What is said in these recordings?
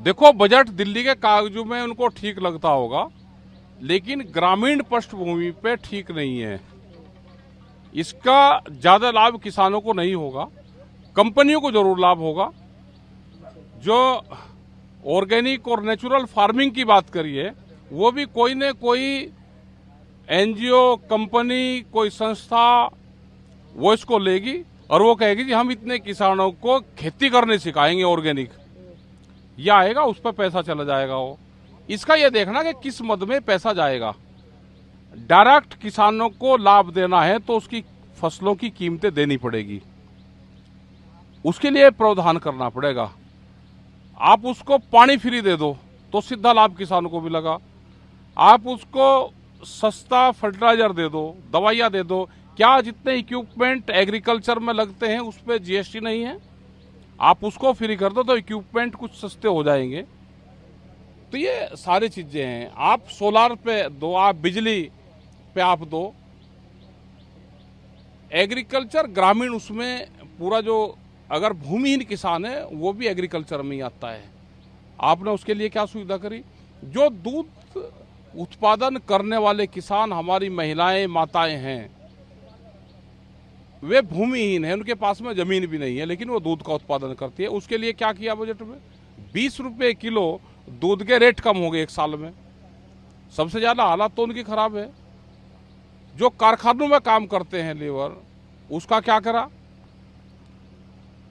देखो, बजट दिल्ली के कागजों में उनको ठीक लगता होगा, लेकिन ग्रामीण पृष्ठभूमि पे ठीक नहीं है। इसका ज्यादा लाभ किसानों को नहीं होगा, कंपनियों को जरूर लाभ होगा। जो ऑर्गेनिक और नेचुरल फार्मिंग की बात करिए, वो भी कोई न कोई एनजीओ, कंपनी, कोई संस्था वो इसको लेगी और वो कहेगी कि हम इतने किसानों को खेती करने सिखाएंगे ऑर्गेनिक। ये आएगा, उस पर पैसा चला जाएगा। वो इसका ये देखना कि किस मद में पैसा जाएगा। डायरेक्ट किसानों को लाभ देना है तो उसकी फसलों की कीमतें देनी पड़ेगी, उसके लिए प्रावधान करना पड़ेगा। आप उसको पानी फ्री दे दो तो सीधा लाभ किसानों को मिलेगा। आप उसको सस्ता फर्टिलाइजर दे दो, दवाइयां दे दो। क्या जितने इक्विपमेंट एग्रीकल्चर में लगते हैं उस पर जीएसटी नहीं है? आप उसको फ्री कर दो तो इक्विपमेंट कुछ सस्ते हो जाएंगे। तो ये सारी चीजें हैं। आप सोलार पे दो, आप बिजली पे आप दो। एग्रीकल्चर ग्रामीण, उसमें पूरा जो अगर भूमिहीन किसान है वो भी एग्रीकल्चर में ही आता है। आपने उसके लिए क्या सुविधा करी? जो दूध उत्पादन करने वाले किसान, हमारी महिलाएं, माताएं हैं, वे भूमिहीन हैं, उनके पास में जमीन भी नहीं है, लेकिन वो दूध का उत्पादन करती है। उसके लिए क्या किया बजट में? 20 रुपए किलो दूध के रेट कम हो गए एक साल में। सबसे ज्यादा हालात तो उनकी खराब है। जो कारखानों में काम करते हैं लेबर, उसका क्या करा?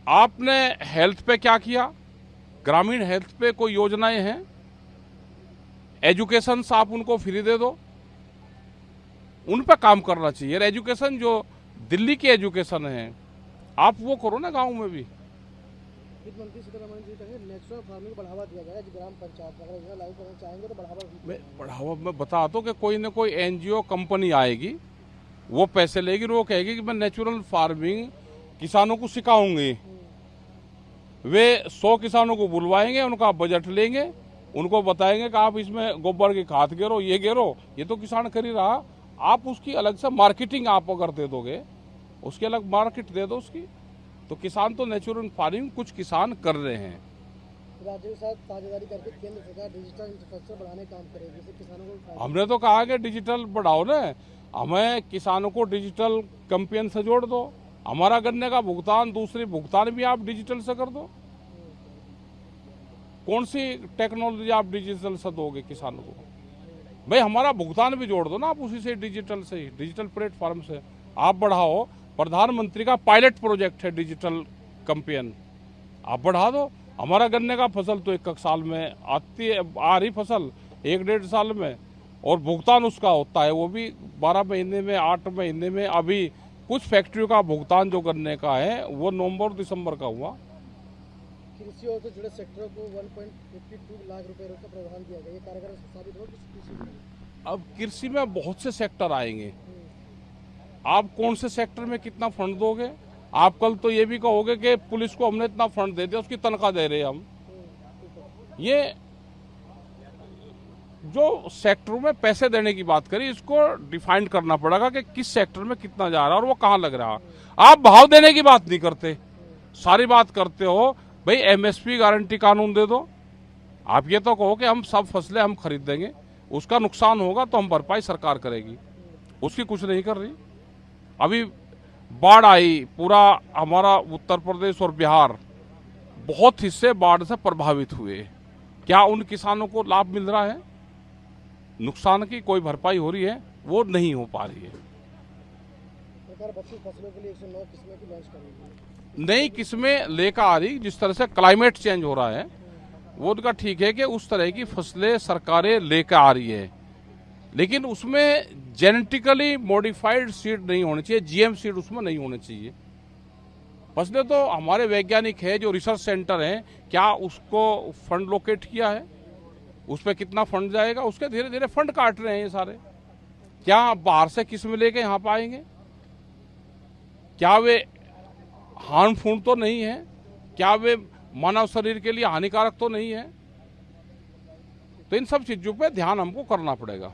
आपने हेल्थ पे क्या किया? ग्रामीण हेल्थ पे कोई योजनाएं हैं? एजुकेशन आप उनको फ्री दे दो, उन पे काम करना चाहिए। एजुकेशन जो दिल्ली की एजुकेशन है, आप वो करो ना गांव में भी। वित्त मंत्री सीतारमण जी कहे नेचुरल फार्मिंग को बढ़ावा दिया गया है। ग्राम पंचायत अगर योजना लागू करना चाहेंगे तो बढ़ावा मैं बता दो कि कोई न कोई एनजीओ, कंपनी आएगी, वो पैसे लेगी, वो कहेगी कि मैं नेचुरल फार्मिंग किसानों को सिखाऊंगी। वे 100 किसानों को बुलवाएंगे, उनका बजट लेंगे, उनको बताएंगे कि आप इसमें गोबर की खाद गिरो, ये गिरो। ये तो किसान कर ही रहा। आप उसकी अलग से मार्केटिंग आप अगर दे दोगे, उसकी अलग मार्केट दे दो उसकी, तो किसान तो नेचुरल फार्मिंग कुछ किसान कर रहे हैं। राज्य के साथ साझेदारी करके केंद्र सरकार डिजिटल इंफ्रास्ट्रक्चर बढ़ाने का काम करेगी, जिससे किसानों को। हमने तो कहा कि डिजिटल बढ़ाओ ना, हमें किसानों को डिजिटल कैंपेन से जोड़ दो। हमारा गन्ने का भुगतान, दूसरी भुगतान भी आप डिजिटल से कर दो। कौन सी टेक्नोलॉजी आप डिजिटल से दोगे किसानों को? भाई हमारा भुगतान भी जोड़ दो ना आप उसी से, डिजिटल से ही, डिजिटल प्लेटफॉर्म से आप बढ़ाओ। प्रधानमंत्री का पायलट प्रोजेक्ट है डिजिटल कैंपेन, आप बढ़ा दो। हमारा गन्ने का फसल तो एक साल में आ रही फसल 1-1.5 साल में, और भुगतान उसका होता है वो भी 12 महीने में, 8 महीने में। अभी कुछ फैक्ट्रियों का भुगतान जो गन्ने का है वो नवंबर दिसंबर का हुआ। कृषि और से जुड़े सेक्टरों को 1.52 लाख रुपए का प्रावधान दिया गया, ये कारगर साबित हो कृषि। अब कृषि में बहुत से सेक्टर आएंगे, आप कौन से सेक्टर में कितना फंड दोगे? आप कल तो ये भी कहोगे कि पुलिस को हमने इतना फंड दे दिया, उसकी तनख्वाह दे रहे हम। ये जो सेक्टरों में पैसे देने की बात करी, इसको डिफाइन करना पड़ेगा कि किस सेक्टर में कितना जा रहा है और वो कहाँ लग रहा है। आप भाव देने की बात नहीं करते, सारी बात करते हो भाई एमएसपी गारंटी कानून दे दो। आप ये तो कहो कि हम सब फसलें हम खरीद देंगे, उसका नुकसान होगा तो हम भरपाई सरकार करेगी, उसकी कुछ नहीं कर रही। अभी बाढ़ आई, पूरा हमारा उत्तर प्रदेश और बिहार, बहुत हिस्से बाढ़ से प्रभावित हुए। क्या उन किसानों को लाभ मिल रहा है? नुकसान की कोई भरपाई हो रही है? वो नहीं हो पा रही है। सरकार 32 फसलों के लिए 109 किस्में की लॉन्च करेगी, नई किस्में लेकर आ रही। जिस तरह से क्लाइमेट चेंज हो रहा है, वो उनका ठीक है कि उस तरह की फसलें सरकारें लेकर आ रही है, लेकिन उसमें जेनेटिकली मॉडिफाइड सीड नहीं होनी चाहिए, जीएम सीड उसमें नहीं होने चाहिए। फसलें तो हमारे वैज्ञानिक है, जो रिसर्च सेंटर हैं, क्या उसको फंड लोकेट किया है? उस पर कितना फंड जाएगा? उसके धीरे धीरे फंड काट रहे हैं ये सारे। क्या बाहर से किस्म लेके यहाँ पाएंगे? क्या वे हार्मफुल तो नहीं है? क्या वे मानव शरीर के लिए हानिकारक तो नहीं है? तो इन सब चीजों पे ध्यान हमको करना पड़ेगा।